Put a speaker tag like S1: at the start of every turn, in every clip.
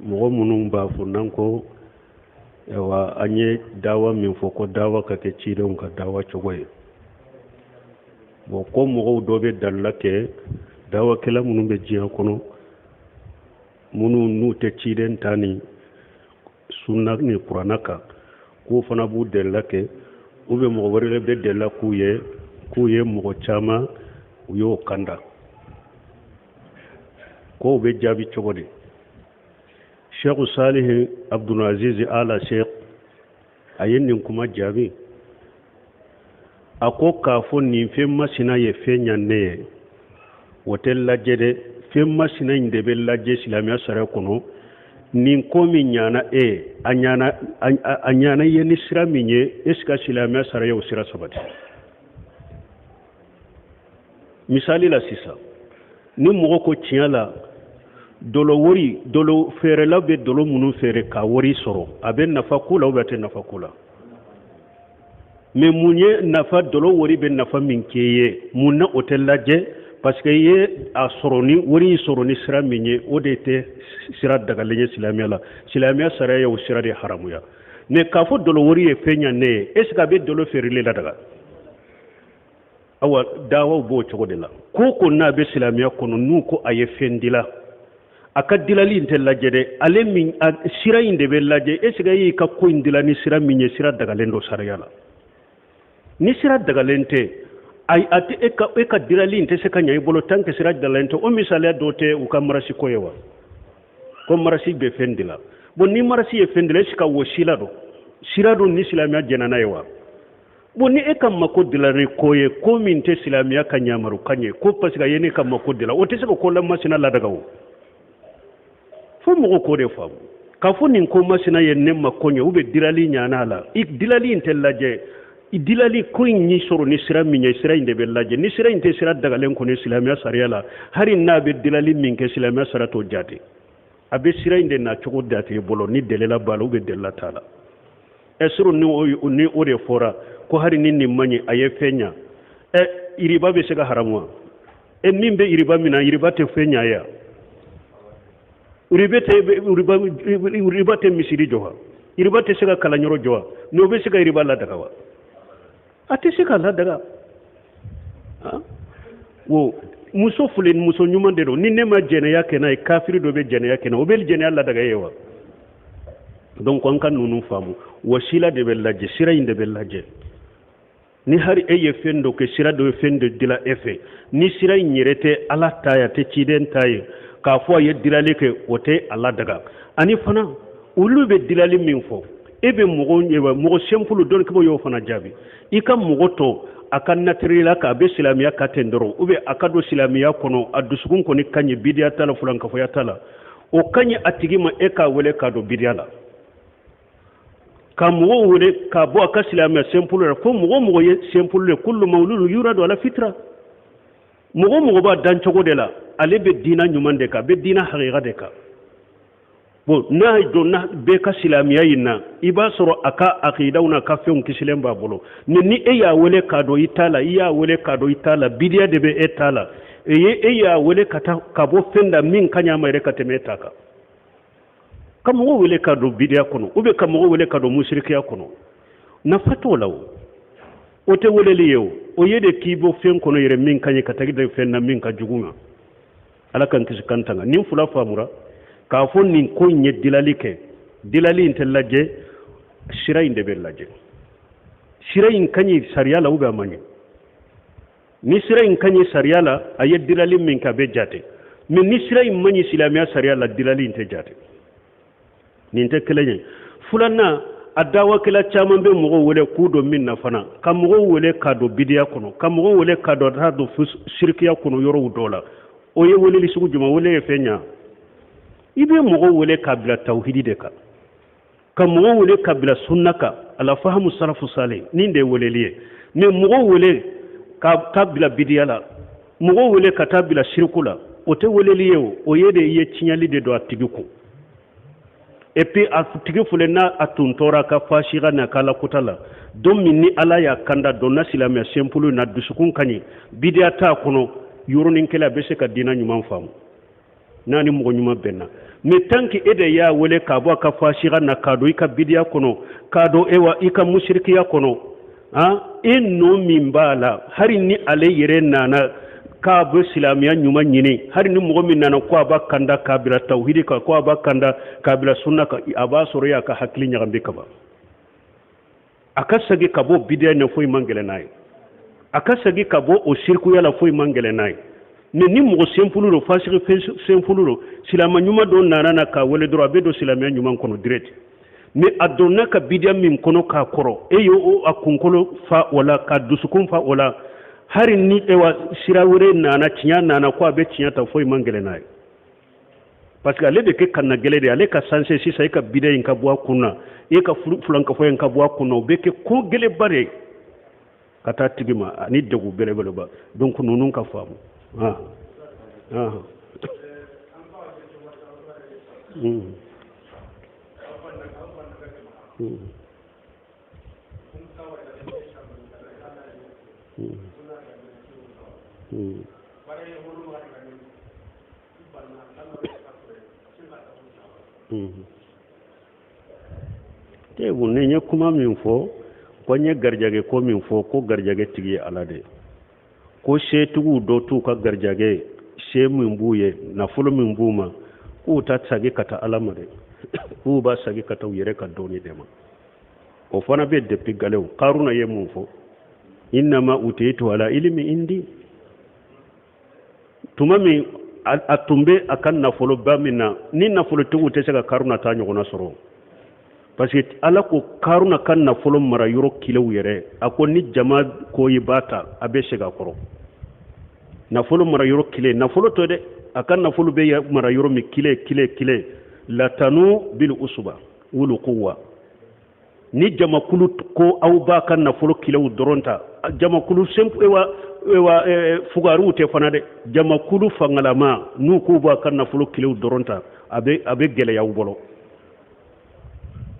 S1: mɔgɔ minnu b'a fɔ n'an ko an ye dawa min fɔ ko dawa ka kɛ cidenw ka dawa cogo ye bon ko mɔgɔw dɔ bɛ dalila kɛ dawakɛla minnu bɛ diɲɛ kɔnɔ minnu n'u tɛ ciden ta ni sunna ni kuranna kan k'o fana b'u dalila kɛ u bɛ mɔgɔ wɛrɛ bɛ dalila k'u ye mɔgɔ caman u y'o kanda ko bɛ jaabi cogo di Sheikh Salih Abdul Aziz Ala Sheikh a ye nin kuma jaabi a ko k'a fɔ nin fɛn masina ye fɛn ɲanne ye o tɛ lajɛ dɛ fɛn masina in de bɛ lajɛ silamɛya sariya kɔnɔ nin ko min ɲana a ɲana ye ni sira min ye est ce que silamɛya sariya o sira sabati misali la sisan ni mɔgɔ ko tiɲɛ la dolo feerela bɛ dolo minnu feere ka wari sɔrɔ a bɛ nafa ko la ou bien a tɛ nafa ko la mais mun ye nafa dolo wari bɛ nafa min kɛ ye mun na o tɛ lajɛ parce que ye a sɔrɔ ni wari sɔrɔ ni sira min ye o de tɛ sira dagalen ye silamɛya la silamɛya sariya ye o sira de haramuya mais k'a fɔ dolo wari ye fɛn ɲanne ye est ce que a bɛ dolo feereli la daga awa dawaw b'o cogo de la ko n'a bɛ silamɛya kɔnɔ n'u ko a ye fɛn dila a ka dilali in tɛ lajɛ dɛ ale min sira in de bɛ lajɛ est ce que y'i ka ko in dila ni sira min ye sira dagalen do sariya la ni sira dagalen tɛ a tɛ e ka dilali in tɛ se ka ɲɛ i bolo tant que sira dagalen tɛ o misaliya dɔ tɛ u ka marasi ko ye wa ko marasi bɛ fɛn dila bon ni marasi ye fɛn dila est ce que o sira do ni silamɛya jɛna n'a ye wa bon ni e ka mako dila ni ko ye ko min tɛ silamɛya ka ɲamaru ka ɲɛ ko parce que a ye ne ka mako dila o tɛ se ka ko la masina ladaga o fo mɔgɔ ko de faamu k'a fɔ nin ko masina ye ne mako ɲɛ ou bien dilali ɲana la dilali in tɛ lajɛ dilali ko in y'i sɔrɔ ni sira min ye sira in de bɛ lajɛ ni sira in tɛ sira dagalen kɔni silamɛya sariya la hari n'a bɛ dilali min kɛ silamɛya sariya t'o jate a bɛ sira in de na cogo date i bolo ni dɛlɛla b'a la ou bien dɛlɛla t'a la ɛsiro ni o de fɔra ko hari ni nin man ɲi a ye fɛn ɲa iriba bɛ se ka haramu wa min bɛ iriba min na iriba tɛ fɛn ɲa ya iriba tɛ misiri jɔ wa iriba tɛ se ka kalanyɔrɔ jɔ wa n'o bɛ se ka iriba ladaga wa a tɛ se ka ladaga wo muso filɛ muso ɲuman de don ni ne ma jɛnɛya kɛ n'a ye kafiri dɔ bɛ jɛnɛya kɛ n'a o bɛ jɛnɛya ladaga ye wa donc an ka ninnu faamu wasila de bɛ lajɛ sira in de bɛ lajɛ ni hari e ye fɛn dɔ kɛ sira dɔ ye fɛn dɔ dila e fɛ ni sira in yɛrɛ tɛ ala ta ye a tɛ ciden ta ye k'a fɔ a ye dilali kɛ o tɛ a ladaga ani fana olu bɛ dilali min fɔ e bɛ mɔgɔ simple dɔn k'o y'o fana jaabi i ka mɔgɔ tɔ a ka natiri la k'a bɛ silamɛya ka ten dɔrɔn ou bien a ka don silamɛya kɔnɔ a dusukun kɔni ka ɲi bidiya t'a la fulankafoya t'a la o ka ɲi a tigi ma e k'a wele k'a don bidiya la ka mɔgɔw wele k'a bɔ a ka silamɛya simple la fo mɔgɔ ye simple le kullu mawludun yuradu ala fitra mɔgɔ b'a dan cogo de la ale bɛ diina ɲuman de kan a bɛ diina hakika de kan bon n'a donna bɛɛ ka silamɛya in na i b'a sɔrɔ a ka akidaw n'a ka fɛnw kisilen b'a bolo ni e y'a wele k'a dɔn i t'a la i y'a wele k'a dɔn i t'a la bidiya de bɛ e t'a la e y'a wele ka bɔ fɛn da min ka ɲɛ a ma yɛrɛ ka tɛmɛ e ta kan ka mɔgɔ wele k'a dɔn bidiya kɔnɔ ou bien ka mɔgɔ wele k'a dɔn musirikiya kɔnɔ nafa t'o la o tɛ weleli ye o ye de k'i bɔ fɛn kɔnɔ yɛrɛ min ka ɲi ka tagi da fɛn na min ka jugu ma ala kan kisi kan tanga nin fula faamura k'a fɔ nin ko in ye dilali kɛ dilali in tɛ lajɛ sira in de bɛ lajɛ sira in ka ɲi sariya la ou bien a man ɲi ni sira in ka ɲi sariya la a ye dilali min kɛ a bɛ jate mais ni sira in man ɲi silamɛya sariya la dilali in tɛ jate nin tɛ kelen ye filanan a dawakɛla caman bɛ mɔgɔw wele k'u don min na fana ka mɔgɔw wele k'a don bidiya kɔnɔ ka mɔgɔw wele k'a don taa don sirikiya kɔnɔ yɔrɔw dɔw la o ye weleli sugu jumɛn wele ye fɛn ɲa i bɛ mɔgɔw wele k'a bila tawhidi de kan ka mɔgɔw wele k'a bila sunna kan ala fahamu salafu salih nin de ye weleli ye mais mɔgɔw wele ka taa bila bidiya la mɔgɔw wele ka taa bila siriku la o tɛ weleli ye o ye de ye tiɲɛli de don a tigi kun et puis a tigi filɛ n'a a tun tɔɔra ka fasika n'a ka alakuta la don min ni ala y'a kanda dɔn na silamɛya simple na dusukun ka ɲi bidiya t'a kɔnɔ yɔrɔnin kelen a bɛ se ka diina ɲuman faamu n'a ni mɔgɔ ɲuman bɛnna me tanki ede ya wele ka bo ka fashira na kado ika bidiya kono kado ewa ika mushrikiya kono inno mimbala hari ni ale yere nana ka bo silamiya nyuma nyini hari ni mogo min nana ko aba kanda kabila tauhidi ka ko aba kanda kabila sunna ka aba soro ya ka hakli nyagambe kaba akasagi kabo bidiya ne foy mangele nay akasagi kabo o shirku yala foy mangele nay ni mogo sempululo fasiri sempululo silama nyuma don nana na ka wele dro abedo silamiya nyuma kono direct mais adonna ka bidiya min kono ka koro eyo o akunkolo fa wala ka dusukun fa wala hari ni ewa sirawure nana tinya nana ko abe tinya ta foy mangele nay parce que ale de ke kanna gele de ale ka sanse si sai ka bidiya in ka bua kunna e ka fulan ka foy in ka bua kunna be ke ko gele bare kata tigima ni degu bele bele ba donc nunun ka famu te wonne nya kuma min fo ko nya garjage ko min fo ko garjage tigi alade ko shetugu do tu ka garjage she min buye na fulu min buma ko ta tsage kata alamade ko ba sage kata yere ka doni dema o fana be de pigalew qaruna ye mun fo inma utitu ala ilmi indi tumami atumbe akan na fulu ba minna ni na fulu tugu te sega qaruna ta nyogona soro parce que ala ko qaruna kan na fulu mara yoro kilew yere ako ni jama ko yibata abe sega koro na fulu mara yoro kile na fulu to de akan na fulu be mara yoro mi kile la tanu bil usba wulu quwwa ni jama kulu ko aw ba kan na fulu kilew doronta jama kulu sempu ewa fugaru te fanade jama kulu fangalama nu ko ba kan na fulu kilew doronta abe gele yaw bolo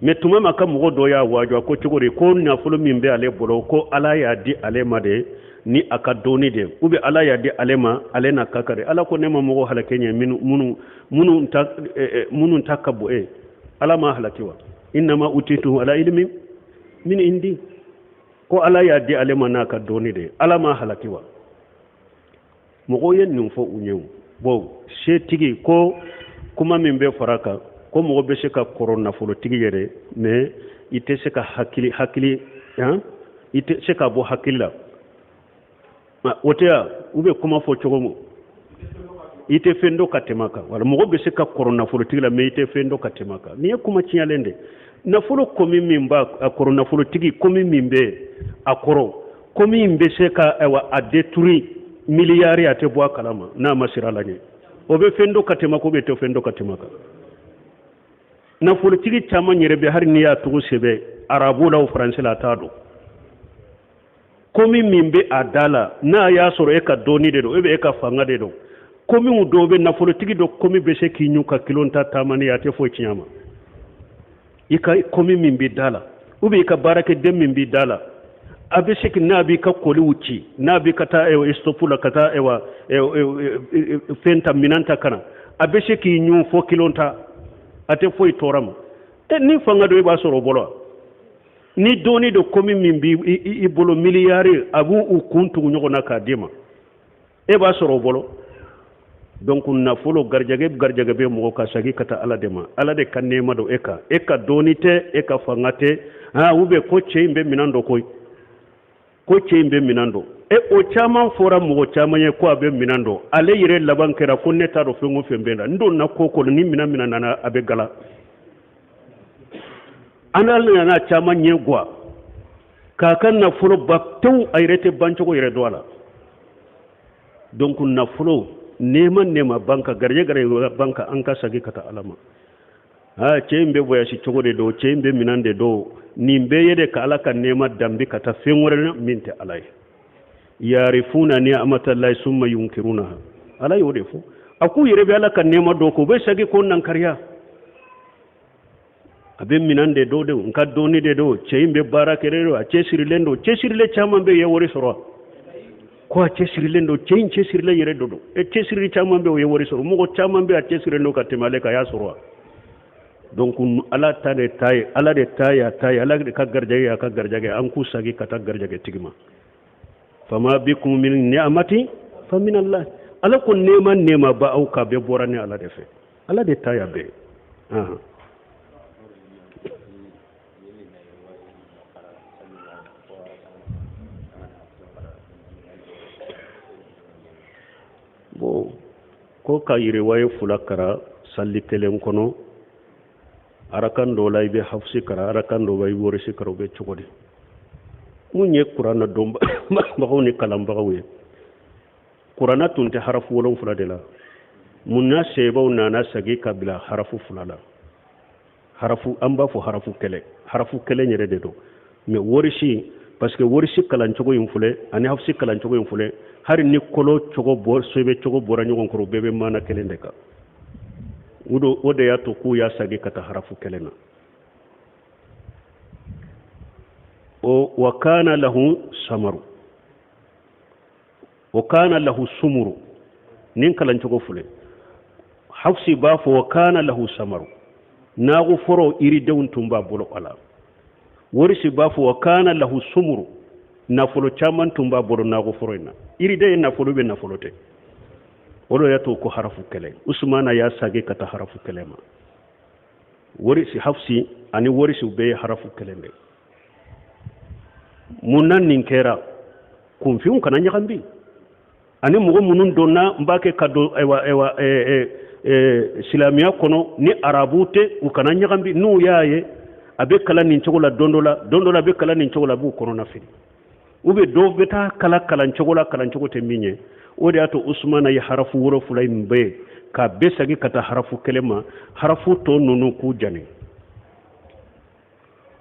S1: mais tuma maka mogo do ya wajo ko tigore ko na fulu min be ale bolo ko ala ya di ale made ni aka doni de ube ala ya di ale ma ale na kakare ala ko nema mogo halakenya munun takabu ala ma halakiwa inma utitu ala ilmi min indi ko ala ya di ale ma na ka doni de ala ma halakiwa mogo yen nin fo unyew bo she tigi ko kuma min be faraka ko mogo be se ka korona folo tigi yere mais ite se ka hakili ite se ka bo hakilla wotea ube kuma fo chogomo ite fendo katemaka wala mogo be se ka korona folo tigi la mais ite fendo katemaka ni kuma chialende na folo komi mimba korona folo tigi komi mimbe akoro komi mbe se ka a détruire milliards ate bo kalama na masira lagne obe fendo katemaka be to fendo katemaka na politiki chama nyerebe har ni ya tugu sebe arabu la français la tado komi mimbe adala na ya soro e ka doni de do ebe e ka fanga de do komi u dobe na politiki do komi be se ki nyuka kilonta tamani ya te fo chiama ika komi mimbe dala ube ka barake dem mimbe dala abe se ki nabi ka koli uchi nabi kata e estopula kata fenta minanta kana abe se ki nyu fo kilonta ate foy torama ni fanga do ba soro bolo ni doni do komi mimbi i bolo milliards abu u kuntu nyogona ka dema e ba soro bolo donc na folo garjage be mo ka sagi kata ala dema ala de kan nema do eka donite eka fangate ube ko cheimbe minando ko cheimbe minando o chama fora mo chama ye ko abe minando ale yire labankera ko neta do fengo fembenda ndo na koko ni minana na abe gala anal na chama nyegwa kakan na fulo baktu ayrete bancho ko yire doala donc na fulo nema banka garje banka anka sagi kata alama chembe boya si chogode do chembe minande do nimbe yede ka alaka nema dambi kata fengore minte alay yarifuna ni'matallahi summa yunkirunaha ala yodefu aku yirebe ala kan nema do ko be sagi ko nan kariya abe minande do de nka doni de do cheimbe barakere do a chesiri lendo chesiri le chama be yewore soro ko a cesirilen do ceyin cesirila yere do e cesiri caman be o ye wori soro mogo caman be a cesirilen do ka temale ka ya soro donc ala ta de taye ala de taye taye ala de ka garjage ka garjage an ku sagi kata garjage tigima fama bikum min ni'mati fa min Allah ala ko nema ba au ka be borane ala de fe ala de taye be bo ko ka yire waye fulakara salli kelen kono arakan do lay be hafsi kara arakan do way worisi karo be chogodi munye qur'ana domba bagawni kalam bagawe qur'ana tunte harafu wolon fula de la munna sebo nana sagi kabila harafu fulala harafu amba fo harafu kele nyere de do me worisi parce que worisi kalan chogo yumfule ani hafsi kalan chogo yumfule hari ni kolo chogo bor sobe chogo boranyo konkoro bebe mana kele ndeka udo ode ya to ku ya sagi kata harafu kelena o wakana lahu samaru wakana lahu sumuru nin kalan chogo fule hafsi ba fo wakana lahu samaru nagu foro iri dewun tumba bolo ala worisi ba fo wakana lahu sumuru na folo chaman tumba bolo nagu foro ina iri de na folo be na folo te wolo ya to ko harafu kele usmana ya sage kata harafu kele ma worisi hafsi ani worisi be harafu kele ne munan ninkera kunfiun kana nyakambi ani mugo munun donna mbake kado ewa silamiya kono ni arabute ukana nyakambi nu yaye abe kala nin chogola dondola be kala nin chogola bu kono na fili ube do beta kala chogola chogote minye ode ato usmana ya harafu woro fulay mbe ka besagi kata harafu kelema harafu to nunu ku jane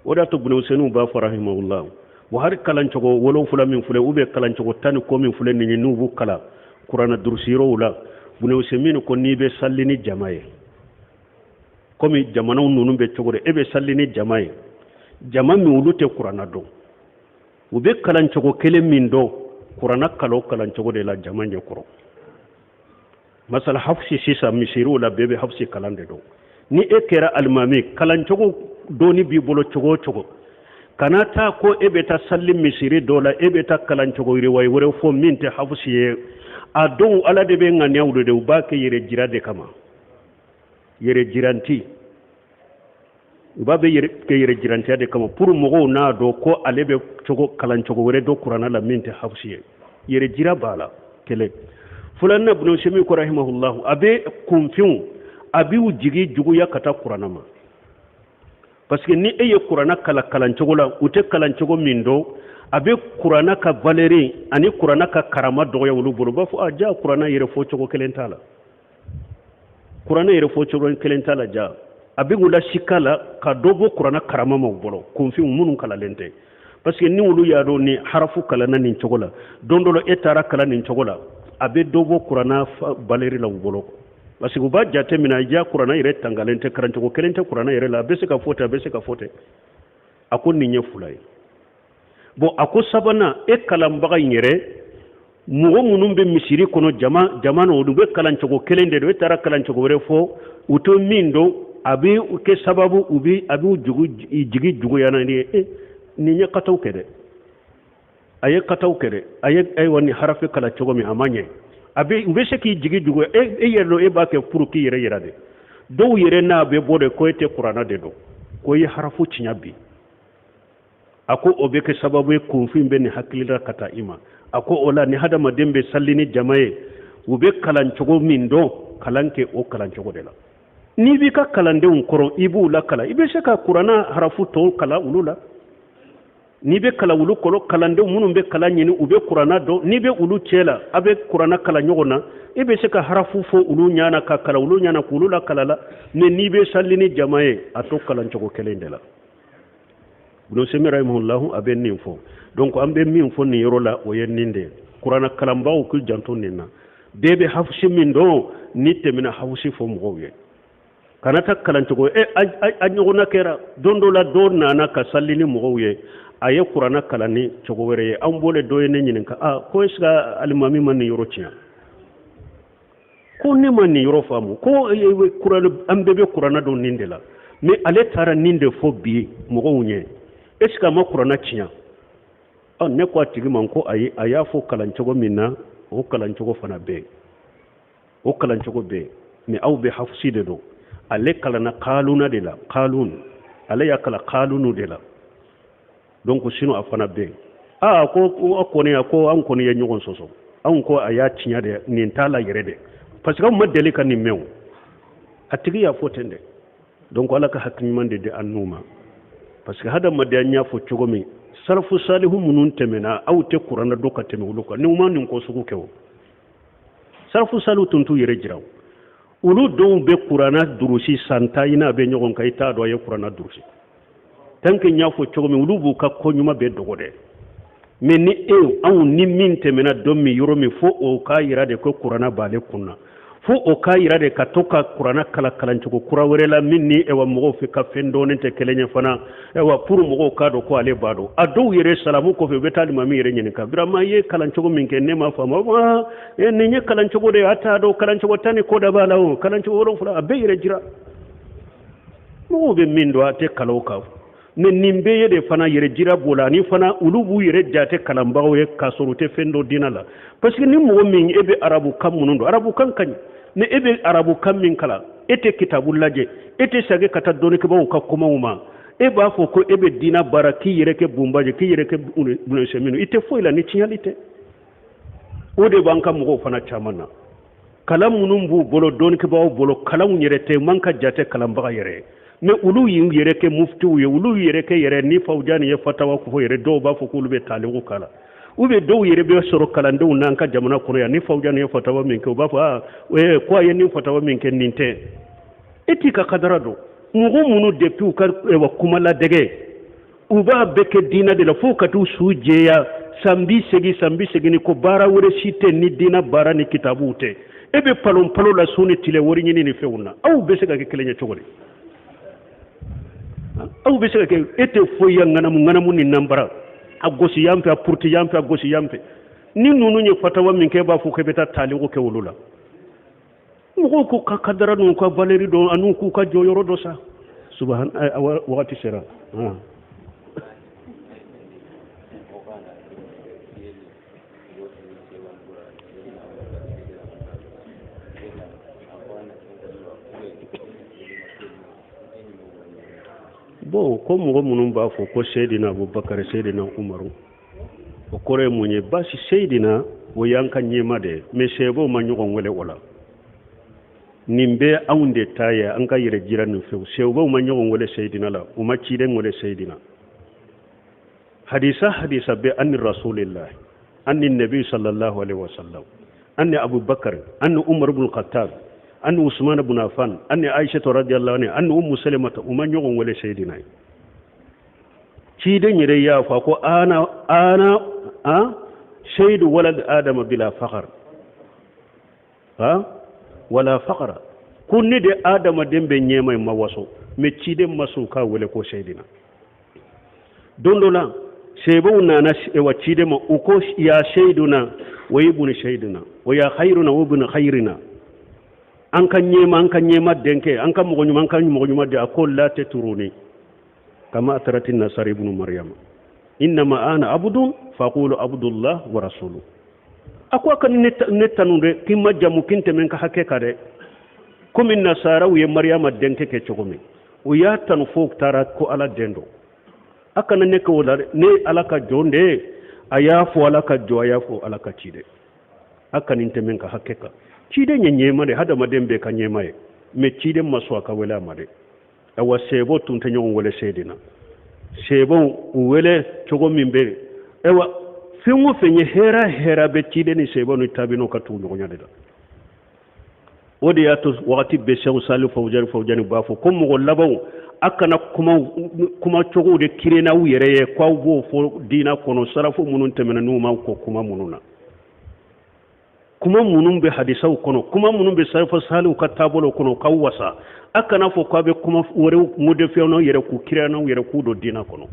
S1: ode ato bunu senu ba farahimahullah wa har kalan chogo wolo fula min fule ube kalan chogo tan ko min fule ni nubu kala qur'ana dursiro wala bunu semino ko ni be sallini jamaye komi jamana nunu be chogo de ebe sallini jamaye jama mi wulute qur'ana do ube kalan chogo kele min do qur'ana kalo kalan chogo de la jamanje kuro masal hafsi sisa misiru la bebe hafsi kalan de do ni ekera almami kalan chogo do ni bi bolo chogo kanata ko ebeta sallim misiri dola ebeta kalan chogo ire way wore fo minte hafsi a don ala de be ngani awdo de ubake yere jirade kama yere jiranti ubabe yere jiranti ade kama pour mogo na do ko alebe chogo kalan chogo wore do qur'ana la minte hafsi yere jira bala kele fulanna ibn shami ko rahimahullah abe kumfiun abi ujigi jugu ya kata qur'ana ma parce que ni eye qur'ana kalan chogo la ute kalan chogo mindo abe qur'ana ka valeri ani qur'ana ka karama do ya wulu bulu ba fu aja qur'ana yere fo chogo kelentala qur'ana yere fo chogo kelentala ja abe ngula shikala ka dobo qur'ana karama ma bolo kumfiun munun kala lente parce que ni wulu ya do ni harafu kala na nin chogo la dondolo etara kala nin chogo la abe dobo qur'ana valeri la bolo parce que ba jate mina ja qur'ana yere tangalente karanto ko kelente qur'ana yere la bese ka fote akon ni nyefulay bo ako sabana e kalam baga yere mugo munum be misiri kono jamano o be kalanto ko kelende do tara kalanto ko wore fo uto mindo abi ke sababu ubi abi jigi jugu yana ni ni nya kataw kede ay woni harafi kala chogo mi amanye abi ube seki jigi jugu yerlo e ba ke pour ki yere yerade do yere na be bode ko ete qur'ana de do ko yi harafu cinyabi ako obe ke sababu ko fimbe ni hakilira kata ima ako ola ni hada madembe sallini jamae ube kalan chogo min do kalanke o kalan chogo de la ni bi ka kalande un koro ibu la kala ibe seka qur'ana harafu to kala ulula ni be kala wulu kolo kalande munum be kala nyini ube qur'ana do ni be ulu chela abe qur'ana kala nyogona ibe seka harafu fo ulu nyana ka kala ulu nyana kulu la kala la ne ni be sallini jamae ato kala chogo kelende la buno semira rahimahullahu abe nin fo donc ambe min fo ni yorola o yenninde qur'ana kalamba o ku janto ninna bebe hafsi min do ni temina hafsi fo mgowe kanata kalan chogo a nyogona kera dondo la do nana ka sallini mgowe aye qur'ana kalani cogo were an bole do ne nyinin ka ko isga alimami man ni yoro tiya ko ne man ni yoro famu ko qur'ana an bebe qur'ana do nindela mais ale tara ninde fo bi mo gonye eska ma qur'ana tiya ne ko tigi man ko ayi aya fo kalan cogo minna o kalan cogo fana be o kalan cogo be mais aw be hafside do ale kalana qaluna de la qalun ale ya kala qalunu de la donc sino afana be ko ne ko an ko ne ya nyogon soso an ko aya tinya de ni tala yere de parce que ma deli kan ni mew atigi ya fotende donc ala ka hakni mande de annuma parce que hada ma de nya fo cogo mi sarfu salihu munun temena aw te qur'ana do ka teme uluka ni uma nin ko suku kewo sarfu salihu tuntu yere jiraw ulu do be qur'ana durusi santa ina be nyogon kay ta do ye qur'ana durusi tanke nya fo cogo mi ulu bu ka ko nyuma be dogode mais ni aw ni min temena do mi yoro mi fo o ka yira de ko qur'ana bale kunna fo o ka yira de ka toka qur'ana kala cogo kura were la min ni wa mo fi ka fendo ne te kelenya fana wa pour mo ka do ko ale bado ado yere salamu ko fe betali mami yere nyen ka brama ye cogo min ke ne ma fama ne nye cogo de ata do cogo tani ko da bala o cogo ron fula abe yere jira mo be min do ate kalo ka ne nimbe yede fana yere jira bola ni fana ulubu yere jate kalambawo ye kasorute fendo dinala parce que ni mo min ebe arabu kam munundo arabu kan kan ne ebe arabu kam min kala ete kitabul laje ete sage kata doni ke bawo ka kuma uma e ba fo ko ebe dina baraki yere ke bumbaje ki yere ke bunu seminu ite foila ni tinyalite o de banka mo fana chamana kalam munum bu bolo doni ke bawo bolo kalam yere te manka jate kalambaga yere mais ulu yin yere ke mufti ye ulu yere ke yere ni fawjani ye fatawa ko yere do ba fo ko lube taligu kala ube do yere be soro kala ndo nan ka jamana ko ya ni fawjani ye fatawa min ko ba fa ko ye ni fatawa min ken ninte etika kadarado mugo munu depuis ka wa kuma la dege uba beke dina de la fo ka tu suje ya sambi segi ni ko bara wore site ni dina bara ni kitabute ebe palon la suni tile wori ni feuna aw be sega ke kelenya chogori aw be sega ke ete foya nganamu ni nambara agosi yampe a purti yampe agosi yampe ni nunu nye fatawa min ke ba fu ke beta tali ko ke wulula mugo ko kadara nun ko valeri do anu ku ka joyoro do sa subhan waqti sera bon ko mo munum ba fo ko Seydina Abubakar Seydina Umaru o kore munye basi Seydina wo yanka nyema de me sebo ma nyugo ngole wala nimbe aunde taya an ka yire jira no fe sebo ma nyugo ngole Seydina la o ma cide ngole Seydina hadisa be anni rasulillah anni nabi sallallahu alaihi wasallam anni Abubakar anni Umar ibn Khattab أن عثمان بن عفان أن عائشة رضي الله عنها أن أم سلمة ومن يغن ولا سيدنا شيدن يريا فاكو أنا شهد ولد آدم بلا فخر ولا فخر كن دي آدم دم بنيما ما وصو مشيدن مسوكا ولا كو سيدنا دون دولا سيبونا ناس وشيدن أكو يا سيدنا ويبن سيدنا ويا خيرنا وابن خيرنا an kan nyema denke an kan mogo nyuma de akol la teturuni kama ataratin nasar ibn maryam inma ana abdun faqulu abdullah wa rasuluhu akwa kan netanunde kimma jamu kinte men ka hakeka de komi nasara wi maryam denke ke chogomi o ya tan fok tara ko ala dendo akana ne ko wala ne alaka jonde ayafo alaka jo ayafo alaka chide akana inte men ka hakeka chide nyema de hada madembe ka nyema e me chide maswa ka wala made awa sebo tunta nyon wala sedina sebo wele chogo mimbe ewa fingo fenye hera be chide ni sebo no tabino ka tu nyon nyade da odi ato wakati be sew salu fawjani bafo ko mo labaw akana kuma chogo de kirena wuyere ye kwa bo fo dina kono sarafo munun temena numa ko kuma mununa kuma munun be hadisaw kono kuma munun be sarfa salu ka tabolo kono kawasa akana fo ko be kuma wore mode fewno yere ku kirena yere ku do dina kono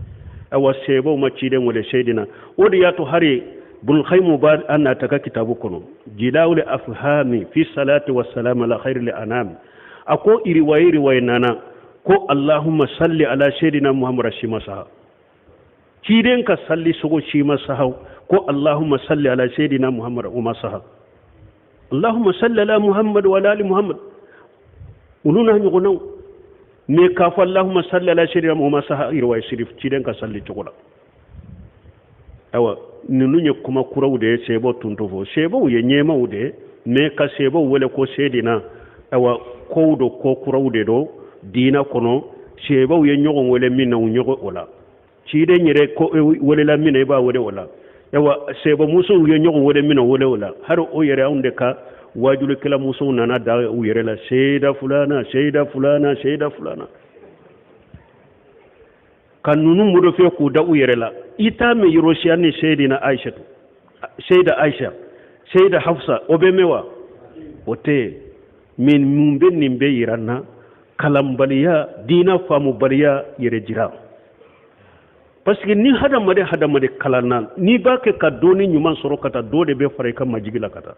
S1: awa sebo ma ciden wala shaydina wodi yato hari bul khaymu ba anna taka kitabu kono jilawul afhami fi salati wassalam ala khairil anam ako iri wayri nana ko allahumma salli ala shaydina muhammad shima saha ciden ka salli sugo shima saha ko allahumma salli ala shaydina muhammad umma saha allahumma salli ala muhammad wa ala ali muhammad uluna nyugo me ka fa allahumma salli ala shaydina muhammad saha iri way sirif ciden ka salli tugola awa nunu nye kuma kurawude sebo tuntofo sebo ye nyema ude me ka sebo wele ko sedina awa kowdo ko kurawude do dina kono sebo ye nyogo wele minna nyogo ola cide nyere ko wele la minna ba wele ola awa sebo muso ye nyogo wele minna wele ola har o yere aunde ka wajulu kala muso nana da u yere la sheda fulana kanunu mudo fe ku da u yere la ita me yiroshiani shaydina aisha shayda aisha shayda hafsa obemewa ote min mumbe nimbe yiranna kalambaliya dina famu baliya yere jira parce que ni hada made kalana ni bake ka doni nyuman soro kata dode be fare ka majigila kata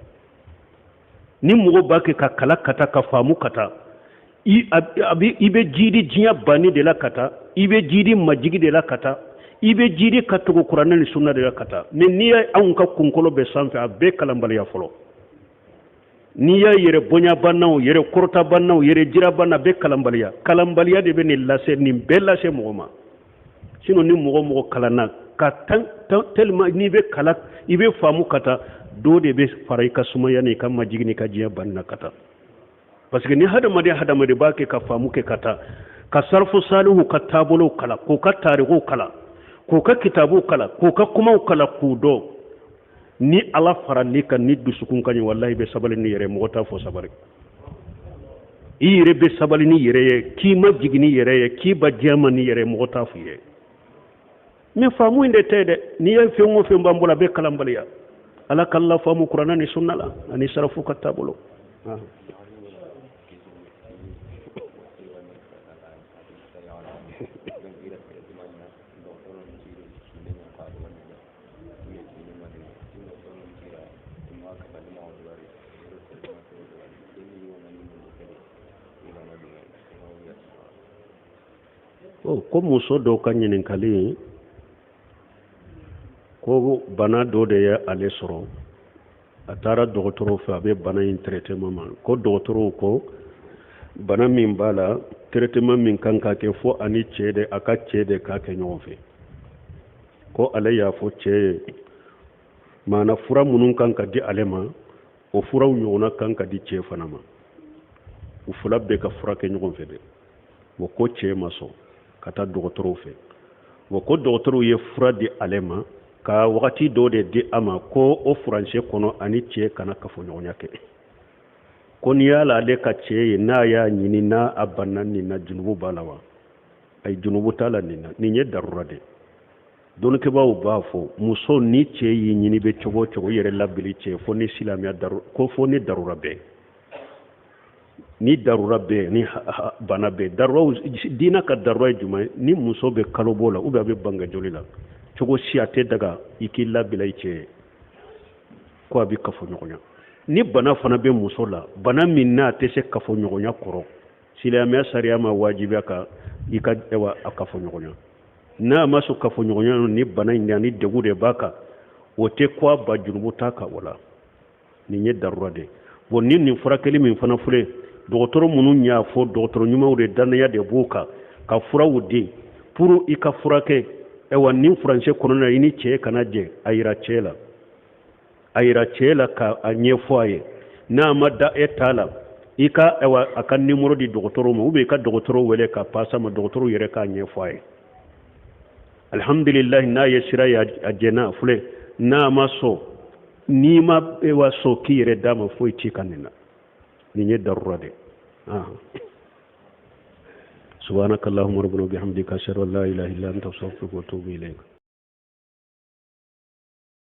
S1: ni mugo bake ka kala kata ka famu kata ibe jidi jinya bani de la kata ibe jidi majigi de la kata ibe jidi katugo qur'an ni sunna de la kata men niya an ka kunkolo be sanfe abe kalambali ya folo niya yere bonya bannaw yere korta bannaw yere jira banna be kalambali ya de be ni lase ni bella se mugoma sino ni mugo kalana ka tan telma ni be kala ibe famu kata do de be faray ka sumaya ni kam majigi ni ka jiya banna kata parce que ni hada made bake ka famu ke kata ka sarfu salihu ka tabulo kala ko ka tarihu kala ko ka kitabu kala ko ka kuma kala kudo ni ala fara ni kan ni dusukun kan wallahi be sabali ni yere mo ta fo sabali yere be sabali ni yere ki majigi ni yere ki ba jama ni yere mo ta fu yere me famu inde tede ni yel fe mo fe mbambula be kala mbaliya ala kala famu qur'ana ni sunna la ani sarfu ka tabulo ko muso do ka ɲininkali ko bana do de ye ale sɔrɔ a taara dɔgɔtɔrɔw fɛ a bɛ bana in traitement ma ko dɔgɔtɔrɔw ko bana min b'a la traitement min kan ka kɛ fo ani cɛ de a ka cɛ de k'a kɛ ɲɔgɔn fɛ ko ale y'a fɔ cɛ ye maana fura minnu kan ka di ale ma o furaw ɲɔgɔnna kan ka di cɛ fana ma u fila bɛɛ ka fura kɛ ɲɔgɔn fɛ de wa ko cɛ ma sɔn ka taa dɔgɔtɔrɔw fɛ wa ko dɔgɔtɔrɔw ye fura di ale ma ka wagati dɔ de di a ma ko o furancɛ kɔnɔ ani cɛ kana kafoɲɔgɔnya kɛ ko n'i y'a la ale ka cɛ ye n'a y'a ɲini n'a a banna nin na junubu b'a la wa ayi junubu t'a la nin na nin ye darura de dɔnnikɛbaw b'a fɔ muso ni cɛ y'i ɲini bɛ cogo o cogo i yɛrɛ labili cɛ fo ni silamɛya ko fo ni darura bɛɛ ni darura bɛɛ ni bana bɛɛ daruraw diina ka darura ye jumɛn ni muso bɛ kalo b'o la ou bien a bɛ bange joli la cogo si a tɛ daga i k'i labila i cɛ ye ko a bɛ kafoɲɔgɔnya ni bana fana bɛ muso la bana min n'a tɛ se kafoɲɔgɔnya kɔrɔ silamɛya sariya ma wajibiya kan i ka a kafoɲɔgɔnya n'a ma sɔn kafoɲɔgɔnya ni bana in ni degun de b'a kan o tɛ ko a ba jurumu t'a kan o la nin ye darura de bon ni nin furakɛli min fana filɛ dɔgɔtɔrɔ minnu y'a fɔ dɔgɔtɔrɔ ɲumanw de danaya de b'u kan ka furaw di pour i ka furakɛ nin furancɛ kɔnɔna i ni cɛ kana jɛ a yira cɛ la ka a ɲɛfɔ a ye n'a ma da e t'a la i ka a ka numéro di dɔgɔtɔrɔw ma ou bien i ka dɔgɔtɔrɔ wele ka passe ma dɔgɔtɔrɔw yɛrɛ k'a ɲɛfɔ a ye alhamdulillah n'a ye sira ye a jɛna filɛ n'a ma sɔn n'i ma sɔn k'i yɛrɛ d'a ma foyi t'i kan nin na nin ye darura de سبحانك اللهم ربنا وبحمدك أشهد أن لا إله إلا أنت أستغفرك وأتوب إليك